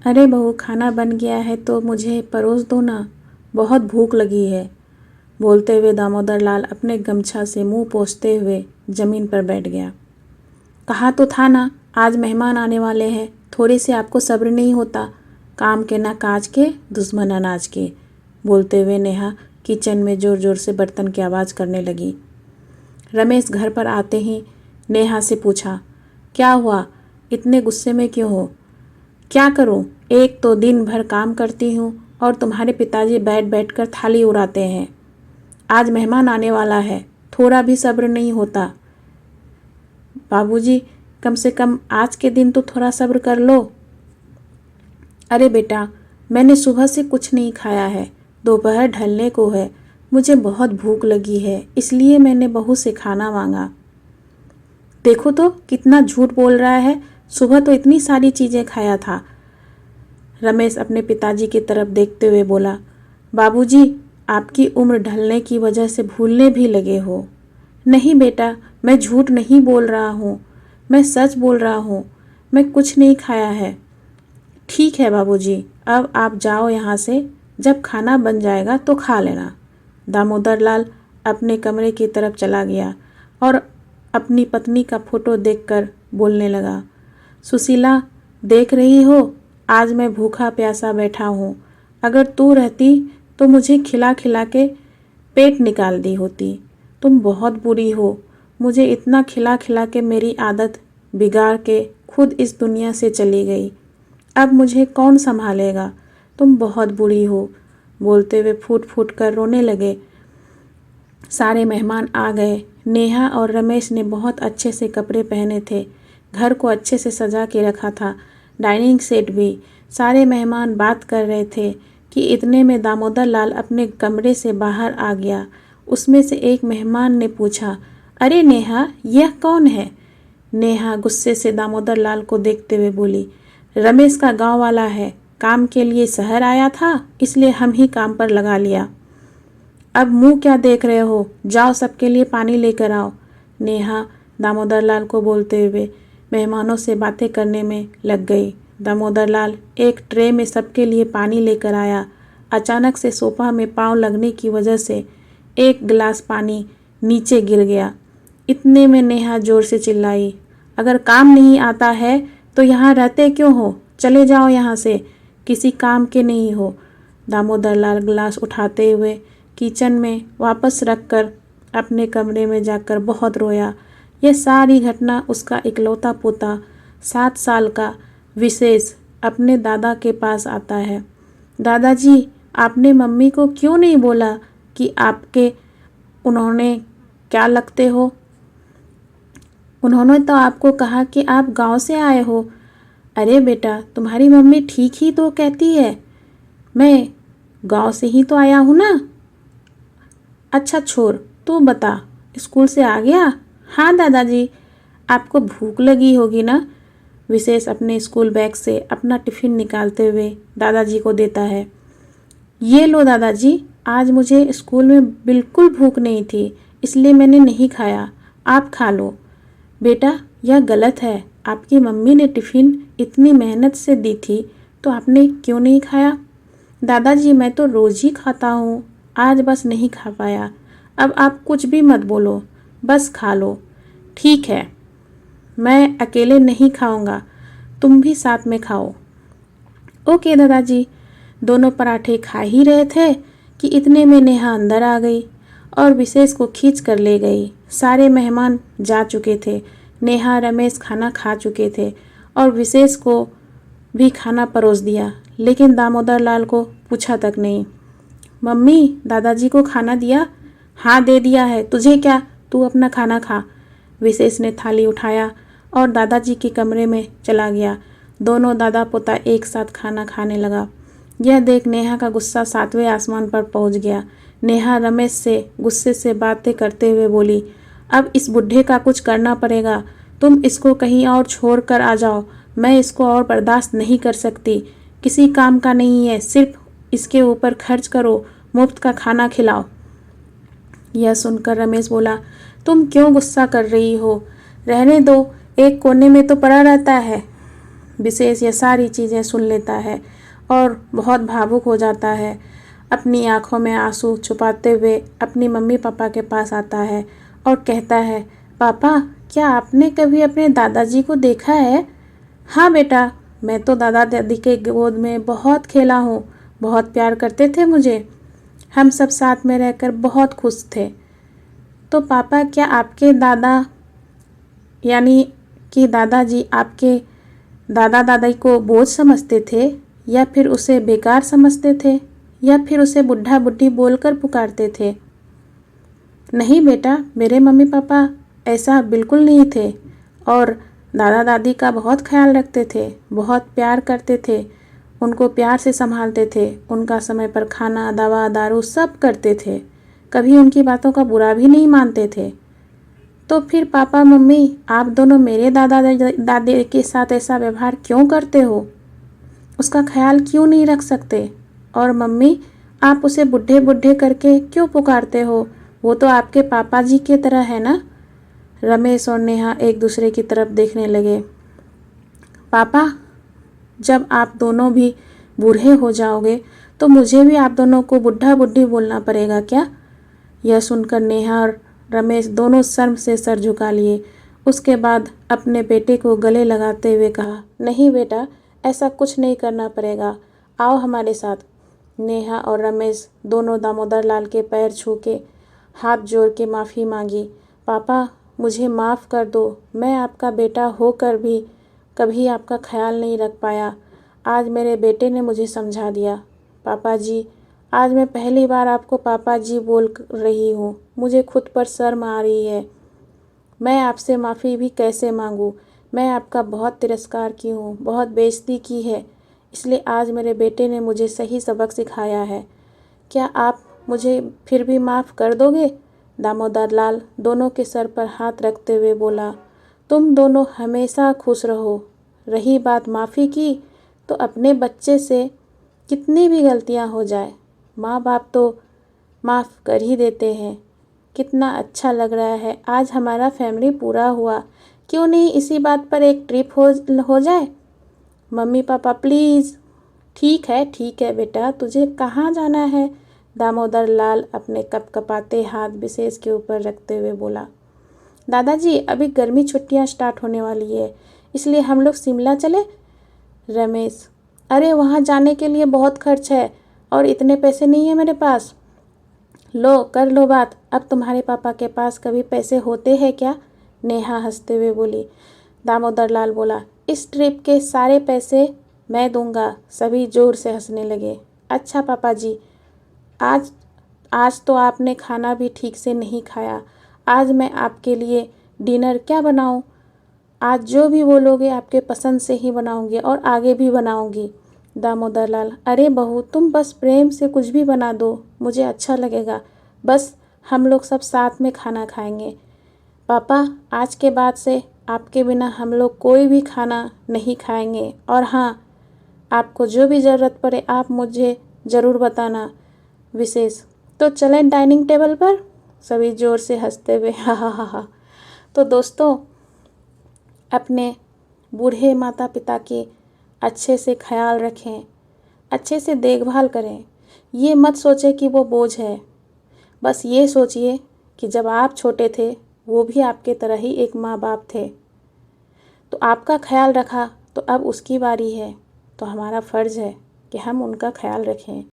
अरे बहू, खाना बन गया है तो मुझे परोस दो ना, बहुत भूख लगी है। बोलते हुए दामोदर लाल अपने गमछा से मुंह पोंछते हुए जमीन पर बैठ गया। कहा तो था ना, आज मेहमान आने वाले हैं, थोड़े से आपको सब्र नहीं होता। काम के ना काज के, दुश्मन अनाज के। बोलते हुए नेहा किचन में जोर जोर से बर्तन की आवाज़ करने लगी। रमेश घर पर आते ही नेहा से पूछा, क्या हुआ, इतने गुस्से में क्यों हो? क्या करूं, एक तो दिन भर काम करती हूं और तुम्हारे पिताजी बैठ बैठ कर थाली उड़ाते हैं। आज मेहमान आने वाला है, थोड़ा भी सब्र नहीं होता। बाबूजी, कम से कम आज के दिन तो थोड़ा सब्र कर लो। अरे बेटा, मैंने सुबह से कुछ नहीं खाया है, दोपहर ढलने को है, मुझे बहुत भूख लगी है, इसलिए मैंने बहू से खाना मांगा। देखो तो कितना झूठ बोल रहा है, सुबह तो इतनी सारी चीज़ें खाया था। रमेश अपने पिताजी की तरफ देखते हुए बोला, बाबूजी, आपकी उम्र ढलने की वजह से भूलने भी लगे हो। नहीं बेटा, मैं झूठ नहीं बोल रहा हूँ, मैं सच बोल रहा हूँ, मैं कुछ नहीं खाया है। ठीक है बाबूजी, अब आप जाओ यहाँ से, जब खाना बन जाएगा तो खा लेना। दामोदर लाल अपने कमरे की तरफ चला गया और अपनी पत्नी का फोटो देखकर बोलने लगा, सुशीला, देख रही हो, आज मैं भूखा प्यासा बैठा हूँ। अगर तू रहती तो मुझे खिला खिला के पेट निकाल दी होती। तुम बहुत बुरी हो, मुझे इतना खिला खिला के मेरी आदत बिगाड़ के खुद इस दुनिया से चली गई। अब मुझे कौन संभालेगा? तुम बहुत बुरी हो। बोलते हुए फूट फूट कर रोने लगे। सारे मेहमान आ गए। नेहा और रमेश ने बहुत अच्छे से कपड़े पहने थे, घर को अच्छे से सजा के रखा था, डाइनिंग सेट भी। सारे मेहमान बात कर रहे थे कि इतने में दामोदर लाल अपने कमरे से बाहर आ गया। उसमें से एक मेहमान ने पूछा, अरे नेहा, यह कौन है? नेहा गुस्से से दामोदर लाल को देखते हुए बोली, रमेश का गांव वाला है, काम के लिए शहर आया था, इसलिए हम ही काम पर लगा लिया। अब मुंह क्या देख रहे हो, जाओ सबके लिए पानी लेकर आओ। नेहा दामोदर लाल को बोलते हुए मेहमानों से बातें करने में लग गई। दामोदर लाल एक ट्रे में सबके लिए पानी लेकर आया। अचानक से सोफा में पांव लगने की वजह से एक गिलास पानी नीचे गिर गया। इतने में नेहा जोर से चिल्लाई, अगर काम नहीं आता है तो यहाँ रहते क्यों हो? चले जाओ यहाँ से, किसी काम के नहीं हो। दामोदर लाल गिलास उठाते हुए किचन में वापस रखकर अपने कमरे में जाकर बहुत रोया। यह सारी घटना उसका इकलौता पोता 7 साल का विशेष अपने दादा के पास आता है। दादाजी, आपने मम्मी को क्यों नहीं बोला कि आपके उन्होंने क्या लगते हो? उन्होंने तो आपको कहा कि आप गांव से आए हो। अरे बेटा, तुम्हारी मम्मी ठीक ही तो कहती है, मैं गांव से ही तो आया हूँ ना। अच्छा छोड़, तू बता, स्कूल से आ गया? हाँ दादाजी। आपको भूख लगी होगी ना? विशेष अपने स्कूल बैग से अपना टिफ़िन निकालते हुए दादाजी को देता है। ये लो दादाजी, आज मुझे स्कूल में बिल्कुल भूख नहीं थी, इसलिए मैंने नहीं खाया, आप खा लो। बेटा, यह गलत है, आपकी मम्मी ने टिफ़िन इतनी मेहनत से दी थी तो आपने क्यों नहीं खाया? दादाजी, मैं तो रोज़ ही खाता हूँ, आज बस नहीं खा पाया। अब आप कुछ भी मत बोलो, बस खा लो। ठीक है, मैं अकेले नहीं खाऊंगा, तुम भी साथ में खाओ। ओके दादाजी। दोनों पराठे खा ही रहे थे कि इतने में नेहा अंदर आ गई और विशेष को खींच कर ले गई। सारे मेहमान जा चुके थे। नेहा रमेश खाना खा चुके थे और विशेष को भी खाना परोस दिया, लेकिन दामोदर लाल को पूछा तक नहीं। मम्मी, दादाजी को खाना दिया? हाँ दे दिया है, तुझे क्या, तू अपना खाना खा। विशेष ने थाली उठाया और दादाजी के कमरे में चला गया। दोनों दादा पोता एक साथ खाना खाने लगा। यह देख नेहा का गुस्सा 7वें आसमान पर पहुंच गया। नेहा रमेश से गुस्से से बातें करते हुए बोली, अब इस बुढ़े का कुछ करना पड़ेगा, तुम इसको कहीं और छोड़ कर आ जाओ, मैं इसको और बर्दाश्त नहीं कर सकती, किसी काम का नहीं है, सिर्फ इसके ऊपर खर्च करो, मुफ्त का खाना खिलाओ। यह सुनकर रमेश बोला, तुम क्यों गुस्सा कर रही हो, रहने दो, एक कोने में तो पड़ा रहता है। विशेष ये सारी चीज़ें सुन लेता है और बहुत भावुक हो जाता है। अपनी आंखों में आंसू छुपाते हुए अपनी मम्मी पापा के पास आता है और कहता है, पापा क्या आपने कभी अपने दादाजी को देखा है? हाँ बेटा, मैं तो दादा दादी के गोद में बहुत खेला हूँ, बहुत प्यार करते थे मुझे, हम सब साथ में रहकर बहुत खुश थे। तो पापा क्या आपके दादा यानी कि दादाजी आपके दादा दादी को बोझ समझते थे, या फिर उसे बेकार समझते थे, या फिर उसे बुढ़ा बुढ़ी बोलकर पुकारते थे? नहीं बेटा, मेरे मम्मी पापा ऐसा बिल्कुल नहीं थे और दादा दादी का बहुत ख्याल रखते थे, बहुत प्यार करते थे, उनको प्यार से संभालते थे, उनका समय पर खाना दवा दारू सब करते थे, कभी उनकी बातों का बुरा भी नहीं मानते थे। तो फिर पापा मम्मी आप दोनों मेरे दादा दादी के साथ ऐसा व्यवहार क्यों करते हो? उसका ख्याल क्यों नहीं रख सकते? और मम्मी आप उसे बुढ़े बुढ़े करके क्यों पुकारते हो? वो तो आपके पापा जी की तरह है ना। रमेश और नेहा एक दूसरे की तरफ देखने लगे। पापा जब आप दोनों भी बूढ़े हो जाओगे तो मुझे भी आप दोनों को बुढ़ा बुढ़ी बोलना पड़ेगा क्या? यह सुनकर नेहा और रमेश दोनों शर्म से सर झुका लिए। उसके बाद अपने बेटे को गले लगाते हुए कहा, नहीं बेटा, ऐसा कुछ नहीं करना पड़ेगा, आओ हमारे साथ। नेहा और रमेश दोनों दामोदर लाल के पैर छू के हाथ जोड़ के माफ़ी मांगी। पापा मुझे माफ़ कर दो, मैं आपका बेटा होकर भी कभी आपका ख्याल नहीं रख पाया। आज मेरे बेटे ने मुझे समझा दिया। पापा जी, आज मैं पहली बार आपको पापा जी बोल रही हूँ, मुझे खुद पर शर्म आ रही है। मैं आपसे माफ़ी भी कैसे मांगूँ? मैं आपका बहुत तिरस्कार की हूँ, बहुत बेइज्जती की है, इसलिए आज मेरे बेटे ने मुझे सही सबक सिखाया है। क्या आप मुझे फिर भी माफ़ कर दोगे? दामोदर लाल दोनों के सर पर हाथ रखते हुए बोला, तुम दोनों हमेशा खुश रहो। रही बात माफ़ी की, तो अपने बच्चे से कितनी भी गलतियाँ हो जाए, माँ बाप तो माफ़ कर ही देते हैं। कितना अच्छा लग रहा है, आज हमारा फैमिली पूरा हुआ। क्यों नहीं इसी बात पर एक ट्रिप हो जाए? Mummy papa please. ठीक है बेटा, तुझे कहाँ जाना है? दामोदर लाल अपने कपकपाते हाथ विशेष के ऊपर रखते हुए बोला। दादाजी अभी गर्मी छुट्टियाँ स्टार्ट होने वाली है, इसलिए हम लोग शिमला चले। रमेश, अरे वहाँ जाने के लिए बहुत खर्च है और इतने पैसे नहीं है मेरे पास। लो कर लो बात, अब तुम्हारे पापा के पास कभी पैसे होते हैं क्या? नेहा हंसते हुए बोली। दामोदर लाल बोला, इस ट्रिप के सारे पैसे मैं दूंगा। सभी जोर से हंसने लगे। अच्छा पापा जी, आज आज तो आपने खाना भी ठीक से नहीं खाया। आज मैं आपके लिए डिनर क्या बनाऊं? आज जो भी बोलोगे आपके पसंद से ही बनाऊंगी और आगे भी बनाऊंगी। दामोदर लाल, अरे बहू तुम बस प्रेम से कुछ भी बना दो, मुझे अच्छा लगेगा। बस हम लोग सब साथ में खाना खाएंगे। पापा आज के बाद से आपके बिना हम लोग कोई भी खाना नहीं खाएंगे। और हाँ, आपको जो भी ज़रूरत पड़े आप मुझे ज़रूर बताना। विशेष, तो चलें डाइनिंग टेबल पर? सभी ज़ोर से हंसते हुए हा हा हा हा। तो दोस्तों, अपने बूढ़े माता पिता की अच्छे से ख्याल रखें, अच्छे से देखभाल करें। ये मत सोचें कि वो बोझ है। बस ये सोचिए कि जब आप छोटे थे वो भी आपके तरह ही एक माँ बाप थे, तो आपका ख्याल रखा, तो अब उसकी बारी है, तो हमारा फ़र्ज़ है कि हम उनका ख्याल रखें।